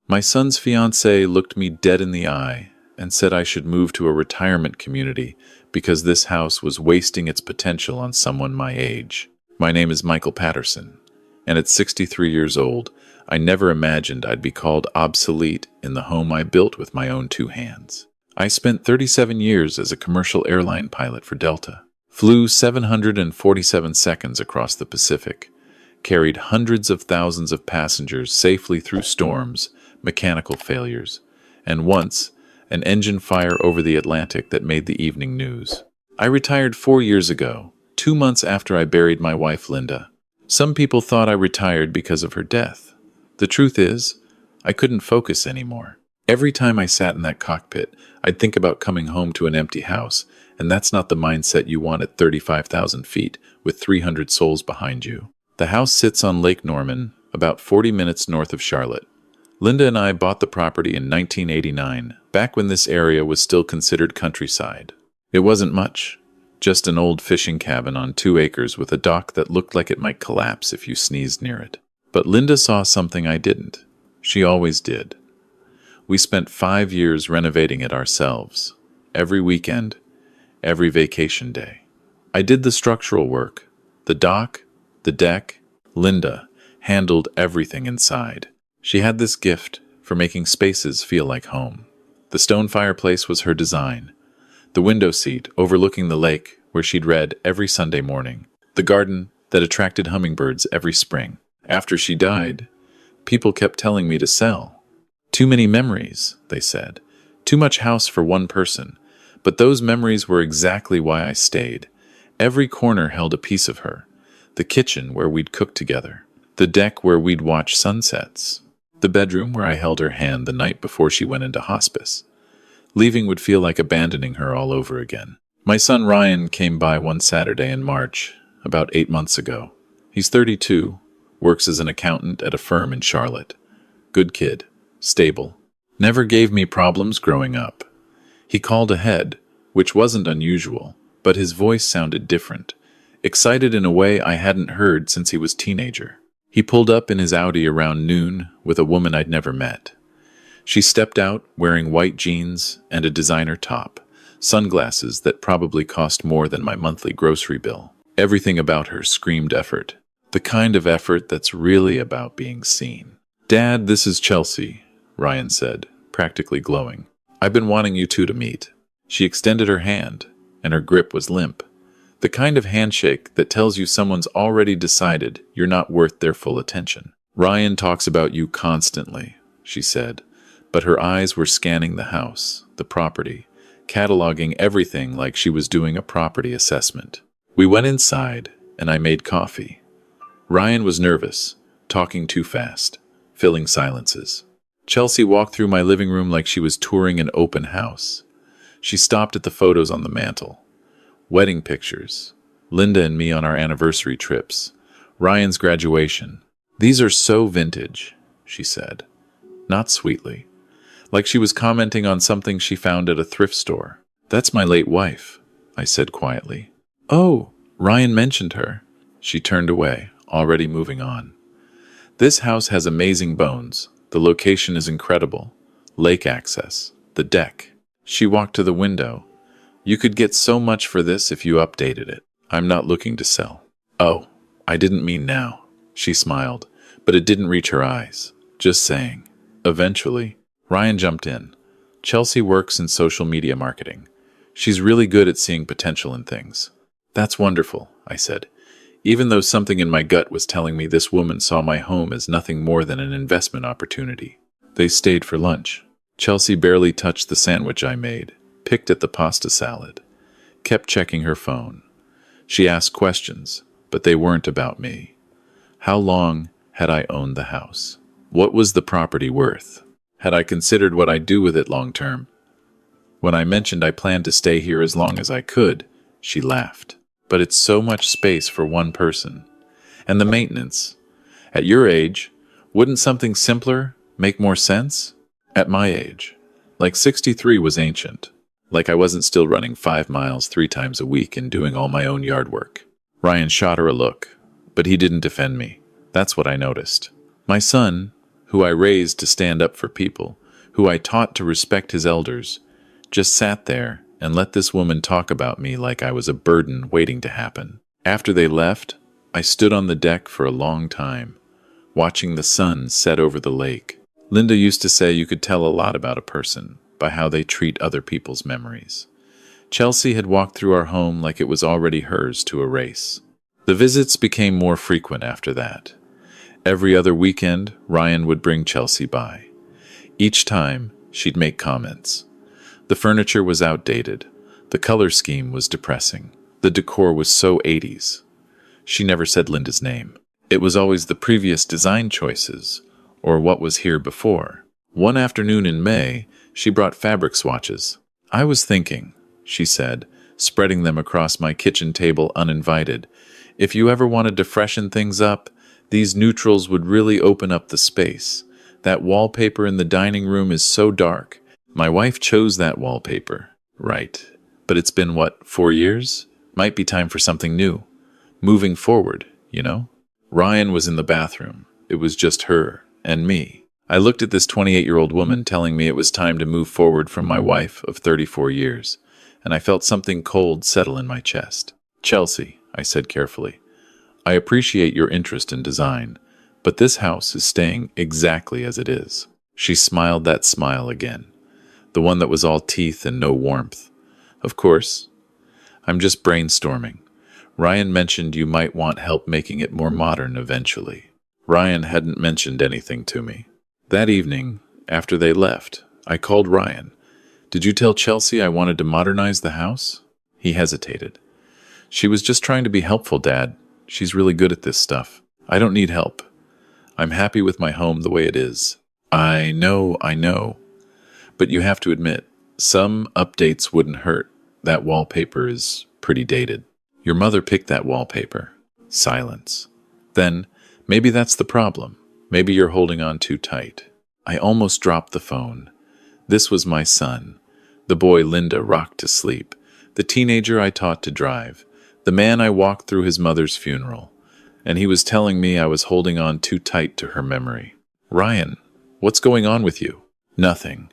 My son's fiancée looked me dead in the eye and said I should move to a retirement community because this house was wasting its potential on someone my age. My name is Michael Patterson, and at 63 years old, I never imagined I'd be called obsolete in the home I built with my own two hands. I spent 37 years as a commercial airline pilot for Delta, flew 747 seconds across the Pacific, carried hundreds of thousands of passengers safely through storms, mechanical failures, and once, an engine fire over the Atlantic that made the evening news. I retired 4 years ago, 2 months after I buried my wife Linda. Some people thought I retired because of her death. The truth is, I couldn't focus anymore. Every time I sat in that cockpit, I'd think about coming home to an empty house, and that's not the mindset you want at 35,000 feet with 300 souls behind you. The house sits on Lake Norman, about 40 minutes north of Charlotte. Linda and I bought the property in 1989, back when this area was still considered countryside. It wasn't much, just an old fishing cabin on 2 acres with a dock that looked like it might collapse if you sneezed near it. But Linda saw something I didn't. She always did. We spent 5 years renovating it ourselves, every weekend, every vacation day. I did the structural work, the dock, the deck. Linda handled everything inside. She had this gift for making spaces feel like home. The stone fireplace was her design, the window seat overlooking the lake where she'd read every Sunday morning, the garden that attracted hummingbirds every spring. After she died, people kept telling me to sell. Too many memories, they said. Too much house for one person. But those memories were exactly why I stayed. Every corner held a piece of her. The kitchen where we'd cook together. The deck where we'd watch sunsets. The bedroom where I held her hand the night before she went into hospice. Leaving would feel like abandoning her all over again. My son Ryan came by one Saturday in March, about 8 months ago. He's 32, works as an accountant at a firm in Charlotte. Good kid, stable. Never gave me problems growing up. He called ahead, which wasn't unusual, but his voice sounded different, excited in a way I hadn't heard since he was a teenager. He pulled up in his Audi around noon with a woman I'd never met. She stepped out wearing white jeans and a designer top, sunglasses that probably cost more than my monthly grocery bill. Everything about her screamed effort, the kind of effort that's really about being seen. "Dad, this is Chelsea," Ryan said, practically glowing. "I've been wanting you two to meet." She extended her hand, and her grip was limp. The kind of handshake that tells you someone's already decided you're not worth their full attention. "Ryan talks about you constantly," she said, but her eyes were scanning the house, the property, cataloging everything like she was doing a property assessment. We went inside, and I made coffee. Ryan was nervous, talking too fast, filling silences. Chelsea walked through my living room like she was touring an open house. She stopped at the photos on the mantel. Wedding pictures, Linda and me on our anniversary trips, Ryan's graduation. "These are so vintage," she said, not sweetly, like she was commenting on something she found at a thrift store. "That's my late wife," I said quietly. "Oh, Ryan mentioned her." She turned away, already moving on. "This house has amazing bones. The location is incredible. Lake access, the deck." She walked to the window. "You could get so much for this if you updated it. I'm not looking to sell." "Oh, I didn't mean now," she smiled, but it didn't reach her eyes. "Just saying. Eventually." Ryan jumped in. "Chelsea works in social media marketing. She's really good at seeing potential in things." "That's wonderful," I said, even though something in my gut was telling me this woman saw my home as nothing more than an investment opportunity. They stayed for lunch. Chelsea barely touched the sandwich I made, picked at the pasta salad, kept checking her phone. She asked questions, but they weren't about me. How long had I owned the house? What was the property worth? Had I considered what I'd do with it long term? When I mentioned I planned to stay here as long as I could, she laughed. "But it's so much space for one person. And the maintenance. At your age, wouldn't something simpler make more sense?" At my age, like 63 was ancient. Like I wasn't still running 5 miles 3 times a week and doing all my own yard work. Ryan shot her a look, but he didn't defend me. That's what I noticed. "My son, who I raised to stand up for people, who I taught to respect his elders, just sat there and let this woman talk about me like I was a burden waiting to happen. After they left, I stood on the deck for a long time, watching the sun set over the lake. Linda used to say you could tell a lot about a person by how they treat other people's memories. Chelsea had walked through our home like it was already hers to erase. The visits became more frequent after that. Every other weekend, Ryan would bring Chelsea by. Each time, she'd make comments. The furniture was outdated. The color scheme was depressing. The decor was so 80s. She never said Linda's name. It was always the previous design choices, or what was here before. One afternoon in May, she brought fabric swatches. "I was thinking," she said, spreading them across my kitchen table uninvited, "if you ever wanted to freshen things up, these neutrals would really open up the space. That wallpaper in the dining room is so dark. My wife chose that wallpaper." Right. But it's been, 4 years? Might be time for something new. Moving forward, you know? Ryan was in the bathroom. It was just her and me. I looked at this 28-year-old woman telling me it was time to move forward from my wife of 34 years, and I felt something cold settle in my chest. "Chelsea," I said carefully, "I appreciate your interest in design, but this house is staying exactly as it is." She smiled that smile again, the one that was all teeth and no warmth. "Of course. I'm just brainstorming. Ryan mentioned you might want help making it more modern eventually." Ryan hadn't mentioned anything to me. That evening, after they left, I called Ryan. "Did you tell Chelsea I wanted to modernize the house?" He hesitated. "She was just trying to be helpful, Dad. She's really good at this stuff. I don't need help. I'm happy with my home the way it is." I know. But you have to admit, some updates wouldn't hurt. That wallpaper is pretty dated. Your mother picked that wallpaper. Silence. Then, maybe that's the problem. Maybe you're holding on too tight. I almost dropped the phone. This was my son, the boy Linda rocked to sleep, the teenager I taught to drive, the man I walked through his mother's funeral, and he was telling me I was holding on too tight to her memory. "Ryan, what's going on with you?" "Nothing.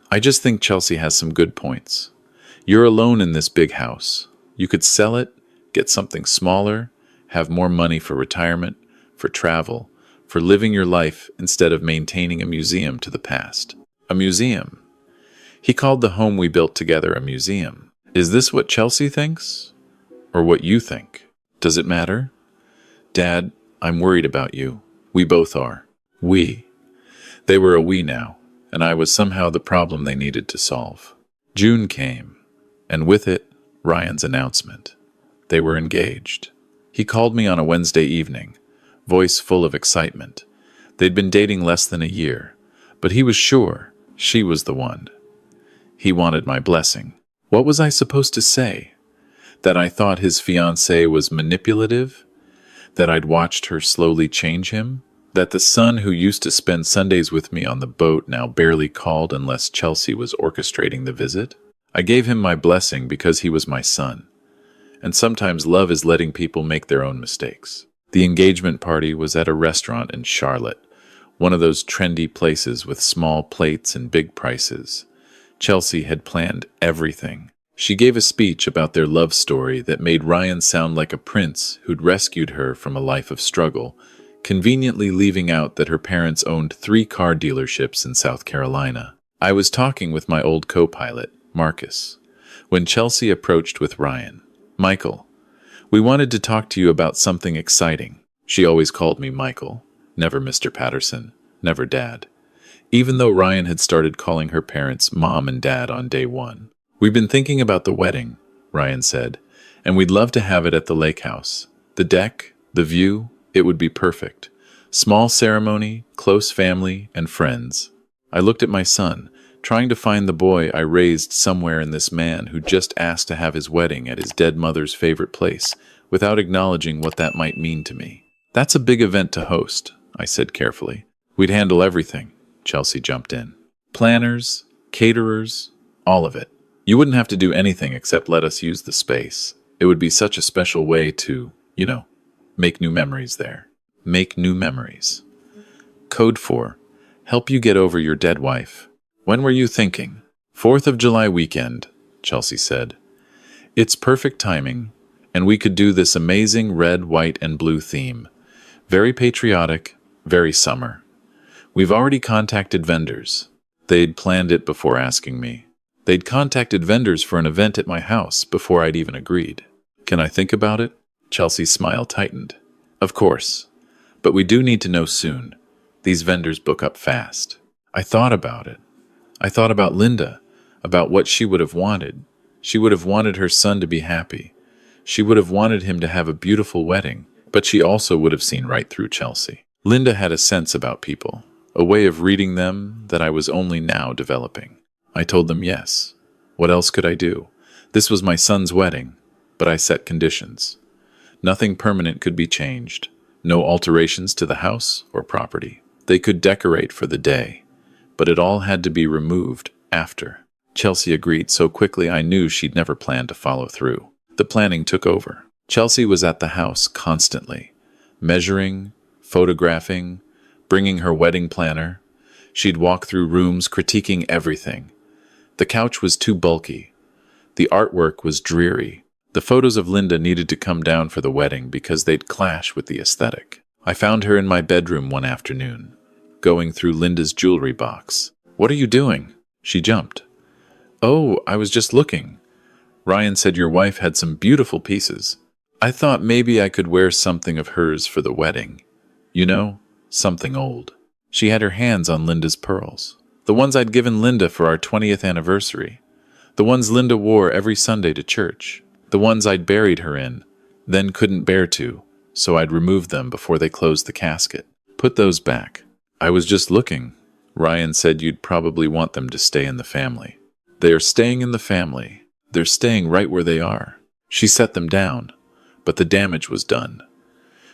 I just think Chelsea has some good points. You're alone in this big house. You could sell it, get something smaller, have more money for retirement, for travel, for living your life instead of maintaining a museum to the past." A museum. He called the home we built together a museum. Is this what Chelsea thinks? Or what you think? Does it matter? "Dad, I'm worried about you. We both are." We. They were a we now, and I was somehow the problem they needed to solve. June came, and with it, Ryan's announcement. They were engaged. He called me on a Wednesday evening, voice full of excitement. They'd been dating less than a year, but he was sure she was the one. He wanted my blessing. What was I supposed to say? That I thought his fiancée was manipulative? That I'd watched her slowly change him? That the son who used to spend Sundays with me on the boat now barely called unless Chelsea was orchestrating the visit? I gave him my blessing because he was my son. And sometimes love is letting people make their own mistakes. The engagement party was at a restaurant in Charlotte, one of those trendy places with small plates and big prices. Chelsea had planned everything. She gave a speech about their love story that made Ryan sound like a prince who'd rescued her from a life of struggle, conveniently leaving out that her parents owned 3 car dealerships in South Carolina. I was talking with my old co-pilot, Marcus, when Chelsea approached with Ryan. "Michael, we wanted to talk to you about something exciting." She always called me Michael, never Mr. Patterson, never Dad, even though Ryan had started calling her parents Mom and Dad on day 1. "We've been thinking about the wedding," Ryan said, "and we'd love to have it at the lake house. The deck, the view, it would be perfect. Small ceremony, close family, and friends." I looked at my son, trying to find the boy I raised somewhere in this man who just asked to have his wedding at his dead mother's favorite place, without acknowledging what that might mean to me. "That's a big event to host," I said carefully. "We'd handle everything," Chelsea jumped in. "Planners, caterers, all of it. You wouldn't have to do anything except let us use the space. It would be such a special way to, make new memories there." Make new memories. Code for Help you get over your dead wife. When were you thinking? 4th of July weekend, Chelsea said. It's perfect timing, and we could do this amazing red, white, and blue theme. Very patriotic, very summer. We've already contacted vendors. They'd planned it before asking me. They'd contacted vendors for an event at my house before I'd even agreed. Can I think about it? Chelsea's smile tightened. Of course. But we do need to know soon. These vendors book up fast. I thought about it. I thought about Linda, about what she would have wanted. She would have wanted her son to be happy. She would have wanted him to have a beautiful wedding, but she also would have seen right through Chelsea. Linda had a sense about people, a way of reading them that I was only now developing. I told them yes. What else could I do? This was my son's wedding, but I set conditions. Nothing permanent could be changed. No alterations to the house or property. They could decorate for the day, but it all had to be removed after. Chelsea agreed so quickly I knew she'd never planned to follow through. The planning took over. Chelsea was at the house constantly, measuring, photographing, bringing her wedding planner. She'd walk through rooms critiquing everything. The couch was too bulky. The artwork was dreary. The photos of Linda needed to come down for the wedding because they'd clash with the aesthetic. I found her in my bedroom one afternoon, going through Linda's jewelry box. What are you doing? She jumped. Oh, I was just looking. Ryan said your wife had some beautiful pieces. I thought maybe I could wear something of hers for the wedding. You know, something old. She had her hands on Linda's pearls. The ones I'd given Linda for our 20th anniversary. The ones Linda wore every Sunday to church. The ones I'd buried her in, then couldn't bear to, so I'd removed them before they closed the casket. Put those back. I was just looking. Ryan said you'd probably want them to stay in the family. They are staying in the family. They're staying right where they are. She set them down, but the damage was done.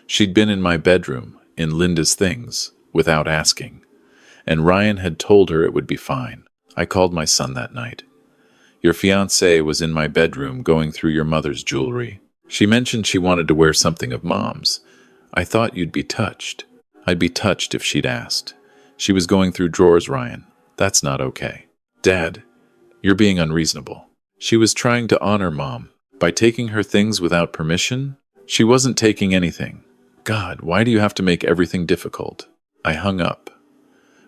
She'd been in my bedroom, in Linda's things, without asking, and Ryan had told her it would be fine. I called my son that night. Your fiancée was in my bedroom going through your mother's jewelry. She mentioned she wanted to wear something of Mom's. I thought you'd be touched. I'd be touched if she'd asked. She was going through drawers, Ryan. That's not okay. Dad, you're being unreasonable. She was trying to honor Mom. By taking her things without permission, she wasn't taking anything. God, why do you have to make everything difficult? I hung up.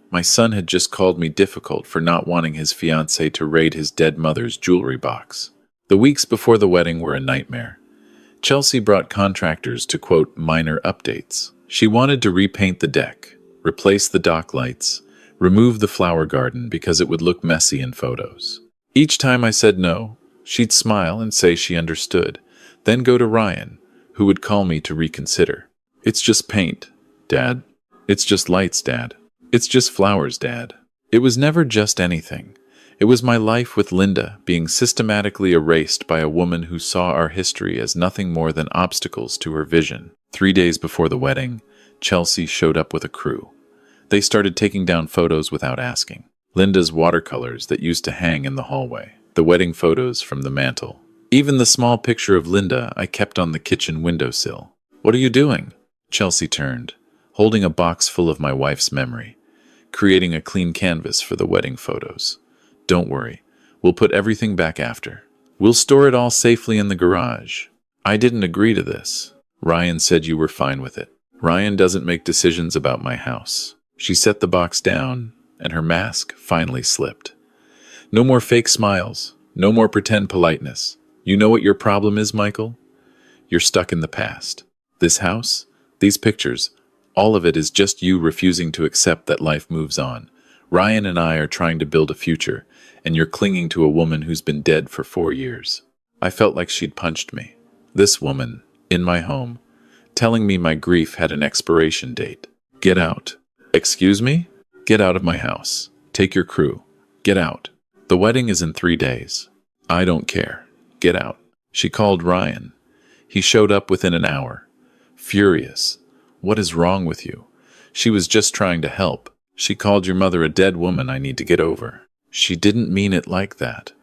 My son had just called me difficult for not wanting his fiancée to raid his dead mother's jewelry box. The weeks before the wedding were a nightmare. Chelsea brought contractors to, quote, minor updates. She wanted to repaint the deck, replace the dock lights, remove the flower garden because it would look messy in photos. Each time I said no, she'd smile and say she understood, then go to Ryan, who would call me to reconsider. It's just paint, Dad. It's just lights, Dad. It's just flowers, Dad. It was never just anything. It was my life with Linda being systematically erased by a woman who saw our history as nothing more than obstacles to her vision. 3 days before the wedding, Chelsea showed up with a crew. They started taking down photos without asking. Linda's watercolors that used to hang in the hallway. The wedding photos from the mantel. Even the small picture of Linda I kept on the kitchen windowsill. What are you doing? Chelsea turned, holding a box full of my wife's memory, creating a clean canvas for the wedding photos. Don't worry, we'll put everything back after. We'll store it all safely in the garage. I didn't agree to this. Ryan said you were fine with it. Ryan doesn't make decisions about my house. She set the box down, and her mask finally slipped. No more fake smiles. No more pretend politeness. You know what your problem is, Michael? You're stuck in the past. This house, these pictures, all of it is just you refusing to accept that life moves on. Ryan and I are trying to build a future, and you're clinging to a woman who's been dead for 4 years. I felt like she'd punched me. This woman, in my home, telling me my grief had an expiration date. Get out. Excuse me? Get out of my house. Take your crew. Get out. The wedding is in 3 days. I don't care. Get out. She called Ryan. He showed up within an hour. Furious. What is wrong with you? She was just trying to help. She called your mother a dead woman I need to get over. She didn't mean it like that.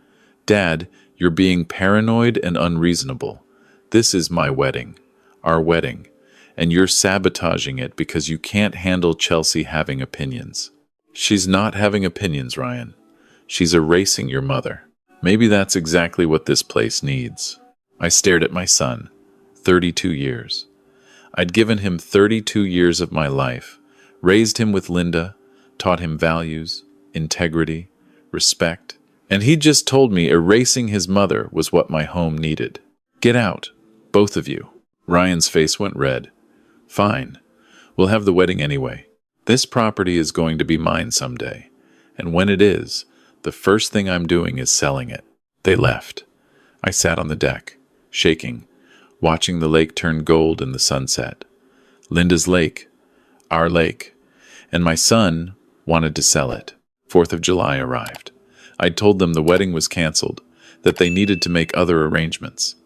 Dad, you're being paranoid and unreasonable. This is my wedding. Our wedding. And you're sabotaging it because you can't handle Chelsea having opinions. She's not having opinions, Ryan. She's erasing your mother. Maybe that's exactly what this place needs. I stared at my son. 32 years. I'd given him 32 years of my life, raised him with Linda, taught him values, integrity, respect, and he just told me erasing his mother was what my home needed. Get out, both of you. Ryan's face went red. Fine. We'll have the wedding anyway. This property is going to be mine someday, and when it is, the first thing I'm doing is selling it. They left. I sat on the deck, shaking, watching the lake turn gold in the sunset. Linda's lake, our lake, and my son wanted to sell it. 4th of July arrived. I'd told them the wedding was canceled, that they needed to make other arrangements.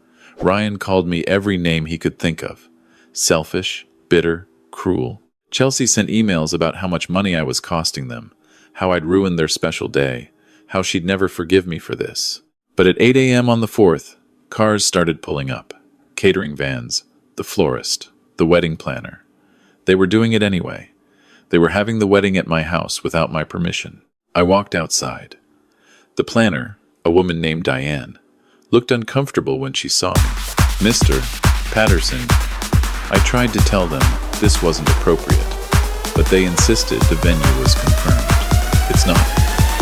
Ryan called me every name he could think of. Selfish, bitter, cruel. Chelsea sent emails about how much money I was costing them, how I'd ruined their special day, how she'd never forgive me for this. But at 8 a.m. on the 4th, cars started pulling up. Catering vans, the florist, the wedding planner. They were doing it anyway. They were having the wedding at my house without my permission. I walked outside. The planner, a woman named Diane, looked uncomfortable when she saw me. Mr. Patterson, I tried to tell them this wasn't appropriate, but they insisted the venue was confirmed. It's not.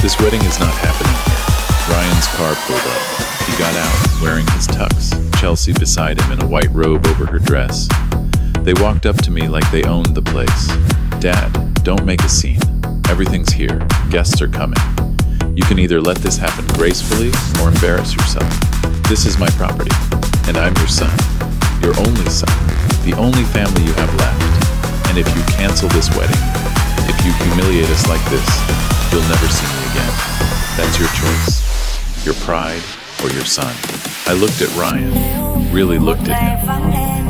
This wedding is not happening here. Ryan's car pulled up. He got out, wearing his tux, Chelsea beside him in a white robe over her dress. They walked up to me like they owned the place. Dad, don't make a scene. Everything's here. Guests are coming. You can either let this happen gracefully or embarrass yourself. This is my property, and I'm your son. Your only son. The only family you have left. And if you cancel this wedding, if you humiliate us like this, you'll never see me again. That's your choice. Your pride or your son. I looked at Ryan, really looked at him,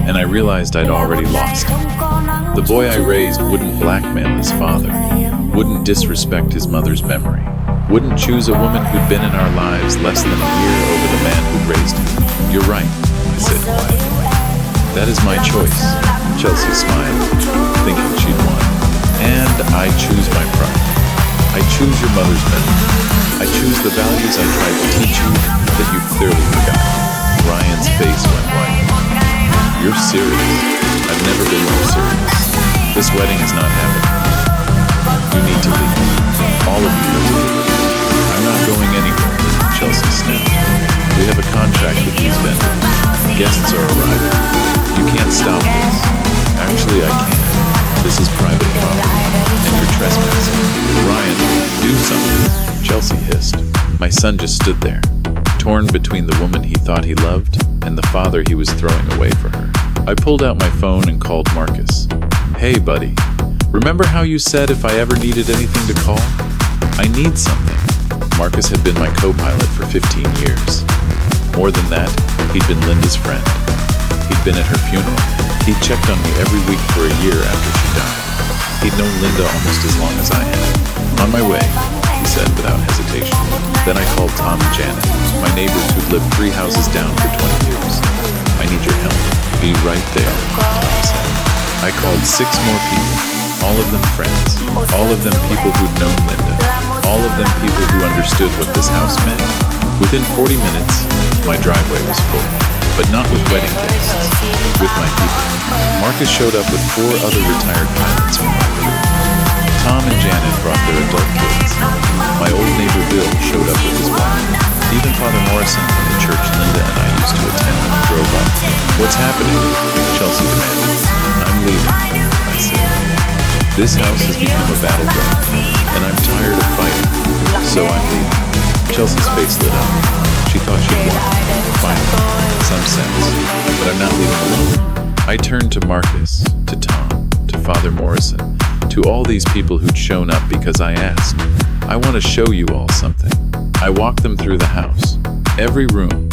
and I realized I'd already lost him. The boy I raised wouldn't blackmail his father, wouldn't disrespect his mother's memory, wouldn't choose a woman who'd been in our lives less than a year over the man who'd raised him. You're right, I said quietly. That is my choice. Chelsea smiled, thinking she'd won. And I choose my pride. I choose your mother's memory. I choose the values I tried to teach you that you clearly forgot. Ryan's face went white. You're serious. I've never been more serious. This wedding is not happening. You need to leave. All of you need to leave. I'm not going anywhere, Chelsea snapped. We have a contract with these vendors. Guests are arriving. You can't stop this. Actually, I can. This is private property, and you're trespassing. Ryan, do something, Chelsea hissed. My son just stood there, torn between the woman he thought he loved and the father he was throwing away for her. I pulled out my phone and called Marcus. Hey, buddy. Remember how you said if I ever needed anything to call? I need something. Marcus had been my co-pilot for 15 years. More than that, he'd been Linda's friend. He'd been at her funeral. He'd checked on me every week for a year after she died. He'd known Linda almost as long as I had. On my way, he said without hesitation. Then I called Tom and Janet, my neighbors who'd lived 3 houses down for 20 years. I need your help. Be right there, Tom said. I called 6 more people, all of them friends, all of them people who'd known Linda, all of them people who understood what this house meant. Within 40 minutes, my driveway was full, but not with wedding guests, with my people. Marcus showed up with 4 other retired pilots from my crew. Tom and Janet brought their adult kids. My old neighbor Bill showed up with his wife. Even Father Morrison from the church Linda and I used to attend drove up. What's happening? Chelsea demanded. I'm leaving, I said. This house has become a battleground, and I'm tired of fighting, so I'm leaving. Chelsea's face lit up. She thought she'd won. Finally, some sense. But I'm not leaving alone. I turned to Marcus, to Tom, to Father Morrison, to all these people who'd shown up because I asked. I want to show you all something. I walked them through the house. Every room,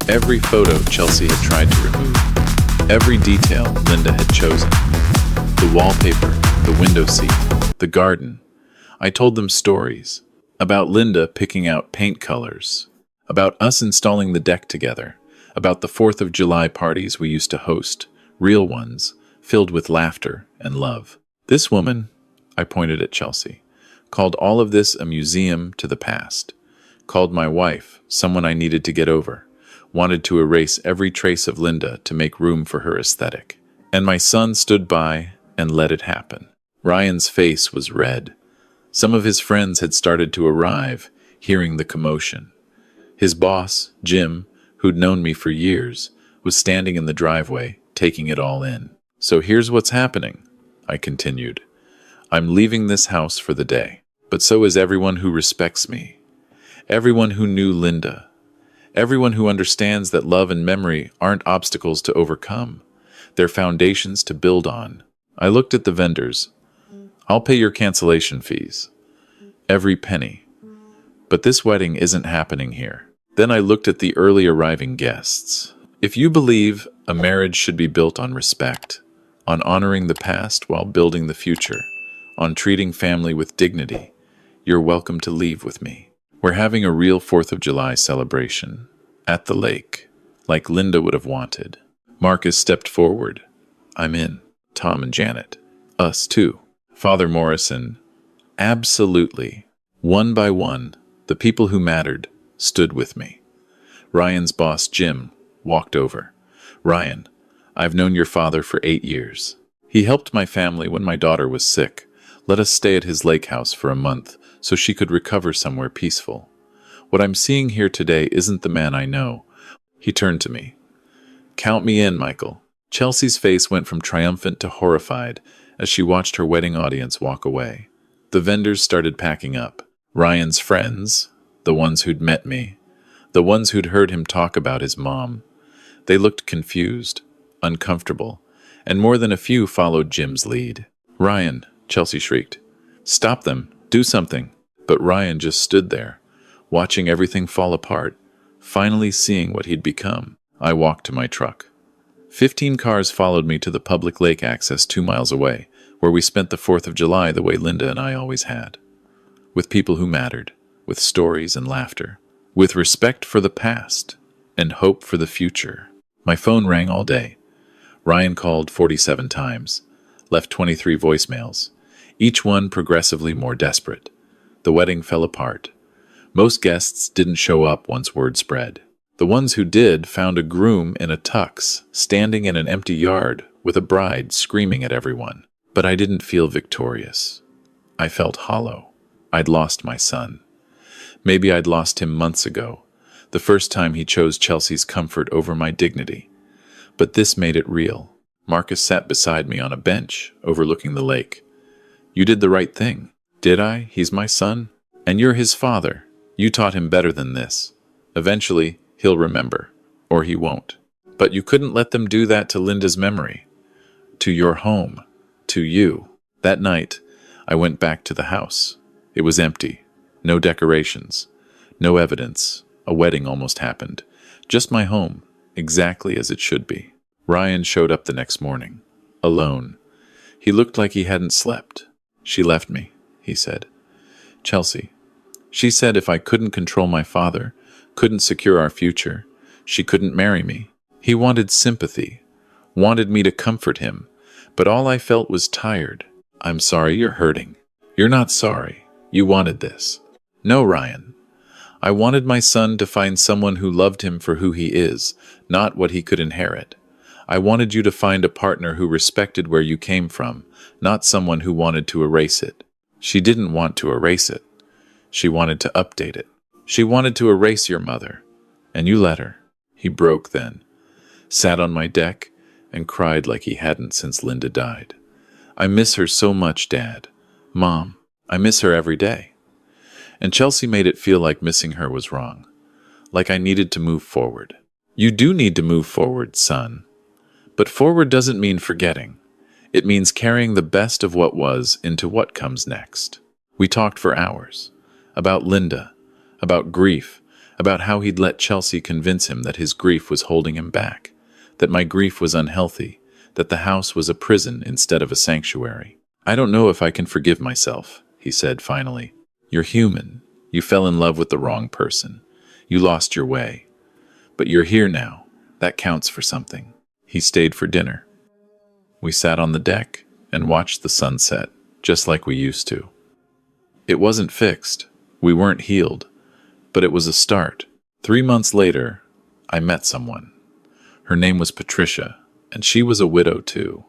every photo Chelsea had tried to remove, every detail Linda had chosen. The wallpaper, the window seat, the garden. I told them stories about Linda picking out paint colors, about us installing the deck together, about the 4th of July parties we used to host, real ones, filled with laughter and love. This woman, I pointed at Chelsea, Called all of this a museum to the past. Called my wife someone I needed to get over. Wanted to erase every trace of Linda to make room for her aesthetic. And my son stood by and let it happen. Ryan's face was red. Some of his friends had started to arrive, hearing the commotion. His boss, Jim, who'd known me for years, was standing in the driveway, taking it all in. So here's what's happening, I continued. I'm leaving this house for the day. But so is everyone who respects me. Everyone who knew Linda. Everyone who understands that love and memory aren't obstacles to overcome. They're foundations to build on. I looked at the vendors. I'll pay your cancellation fees. Every penny. But this wedding isn't happening here. Then I looked at the early arriving guests. If you believe a marriage should be built on respect, on honoring the past while building the future, on treating family with dignity, you're welcome to leave with me. We're having a real 4th of July celebration. At the lake, like Linda would have wanted. Marcus stepped forward. I'm in. Tom and Janet. Us too. Father Morrison. Absolutely. One by one, the people who mattered stood with me. Ryan's boss, Jim, walked over. Ryan, I've known your father for 8 years. He helped my family when my daughter was sick. Let us stay at his lake house for a month so she could recover somewhere peaceful. What I'm seeing here today isn't the man I know. He turned to me. Count me in, Michael. Chelsea's face went from triumphant to horrified as she watched her wedding audience walk away. The vendors started packing up. Ryan's friends, the ones who'd met me, the ones who'd heard him talk about his mom. They looked confused, uncomfortable, and more than a few followed Jim's lead. Ryan, Chelsea shrieked. Stop them, do something. But Ryan just stood there, watching everything fall apart, finally seeing what he'd become. I walked to my truck. 15 cars followed me to the public lake access 2 miles away, where we spent the 4th of July the way Linda and I always had. With people who mattered, with stories and laughter, with respect for the past and hope for the future. My phone rang all day. Ryan called 47 times, left 23 voicemails, each one progressively more desperate. The wedding fell apart. Most guests didn't show up once word spread. The ones who did found a groom in a tux, standing in an empty yard with a bride screaming at everyone. But I didn't feel victorious. I felt hollow. I'd lost my son. Maybe I'd lost him months ago, the first time he chose Chelsea's comfort over my dignity. But this made it real. Marcus sat beside me on a bench overlooking the lake. You did the right thing. Did I? He's my son. And you're his father. You taught him better than this. Eventually, he'll remember. Or he won't. But you couldn't let them do that to Linda's memory. To your home. To you. That night, I went back to the house. It was empty. No decorations. No evidence. A wedding almost happened. Just my home. Exactly as it should be. Ryan showed up the next morning. Alone. He looked like he hadn't slept. She left me, he said. Chelsea. She said if I couldn't control my father, couldn't secure our future, she couldn't marry me. He wanted sympathy. Wanted me to comfort him. But all I felt was tired. I'm sorry you're hurting. You're not sorry. You wanted this. No, Ryan. I wanted my son to find someone who loved him for who he is, not what he could inherit. I wanted you to find a partner who respected where you came from, not someone who wanted to erase it. She didn't want to erase it. She wanted to update it. She wanted to erase your mother. And you let her. He broke then. Sat on my deck and cried like he hadn't since Linda died. I miss her so much, Dad. Mom, I miss her every day. And Chelsea made it feel like missing her was wrong. Like I needed to move forward. You do need to move forward, son. But forward doesn't mean forgetting. It means carrying the best of what was into what comes next. We talked for hours. About Linda. About grief. About how he'd let Chelsea convince him that his grief was holding him back. That my grief was unhealthy. That the house was a prison instead of a sanctuary. I don't know if I can forgive myself, he said finally. You're human. You fell in love with the wrong person. You lost your way. But you're here now. That counts for something. He stayed for dinner. We sat on the deck and watched the sunset, just like we used to. It wasn't fixed. We weren't healed. But it was a start. 3 months later, I met someone. Her name was Patricia, and she was a widow too.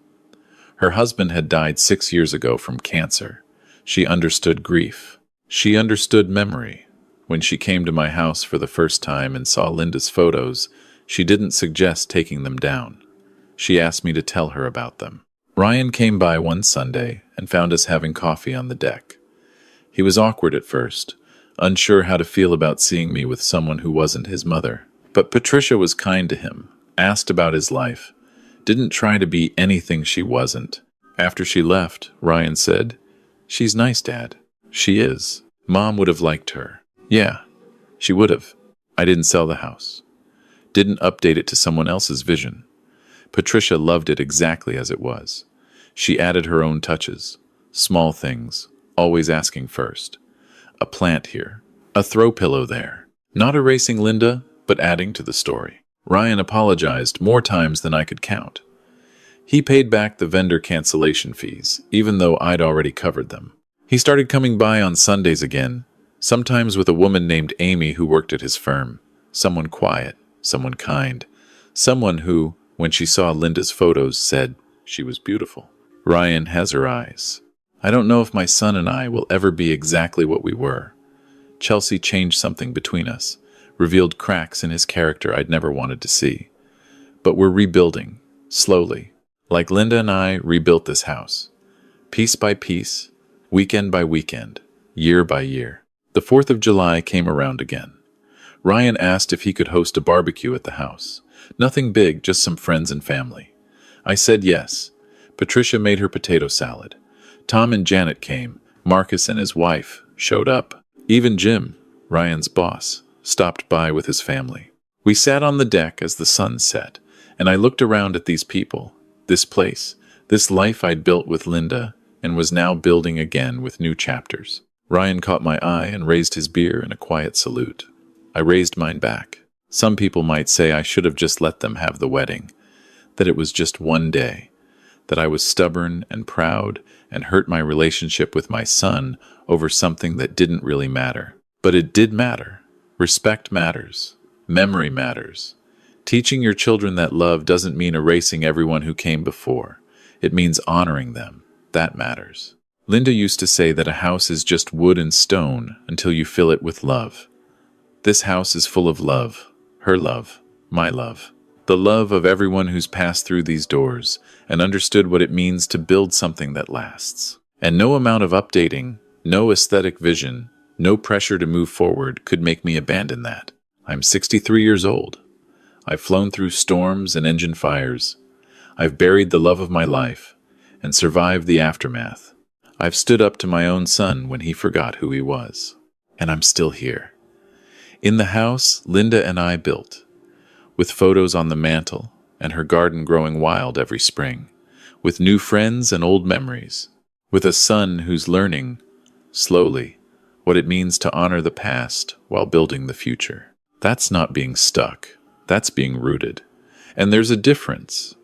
Her husband had died 6 years ago from cancer. She understood grief. She understood memory. When she came to my house for the first time and saw Linda's photos, she didn't suggest taking them down. She asked me to tell her about them. Ryan came by one Sunday and found us having coffee on the deck. He was awkward at first, unsure how to feel about seeing me with someone who wasn't his mother. But Patricia was kind to him, asked about his life, didn't try to be anything she wasn't. After she left, Ryan said, "She's nice, Dad." "She is. Mom would have liked her." "Yeah, she would have." I didn't sell the house. Didn't update it to someone else's vision. Patricia loved it exactly as it was. She added her own touches. Small things, always asking first. A plant here. A throw pillow there. Not erasing Linda, but adding to the story. Ryan apologized more times than I could count. He paid back the vendor cancellation fees, even though I'd already covered them. He started coming by on Sundays again, sometimes with a woman named Amy who worked at his firm. Someone quiet, someone kind, someone who, when she saw Linda's photos, said she was beautiful. Ryan has her eyes. I don't know if my son and I will ever be exactly what we were. Chelsea changed something between us, revealed cracks in his character I'd never wanted to see. But we're rebuilding, slowly, like Linda and I rebuilt this house. Piece by piece, weekend by weekend, year by year. The 4th of July came around again. Ryan asked if he could host a barbecue at the house. Nothing big, just some friends and family. I said yes. Patricia made her potato salad. Tom and Janet came. Marcus and his wife showed up. Even Jim, Ryan's boss, stopped by with his family. We sat on the deck as the sun set, and I looked around at these people, this place, this life I'd built with Linda and was now building again with new chapters. Ryan caught my eye and raised his beer in a quiet salute. I raised mine back. Some people might say I should have just let them have the wedding, that it was just one day, that I was stubborn and proud and hurt my relationship with my son over something that didn't really matter. But it did matter. Respect matters. Memory matters. Teaching your children that love doesn't mean erasing everyone who came before. It means honoring them. That matters. Linda used to say that a house is just wood and stone until you fill it with love. This house is full of love. Her love. My love. The love of everyone who's passed through these doors and understood what it means to build something that lasts. And no amount of updating, no aesthetic vision, no pressure to move forward could make me abandon that. I'm 63 years old. I've flown through storms and engine fires. I've buried the love of my life and survived the aftermath. I've stood up to my own son when he forgot who he was. And I'm still here. In the house Linda and I built, with photos on the mantel and her garden growing wild every spring, with new friends and old memories, with a son who's learning, slowly, what it means to honor the past while building the future. That's not being stuck. That's being rooted. And there's a difference.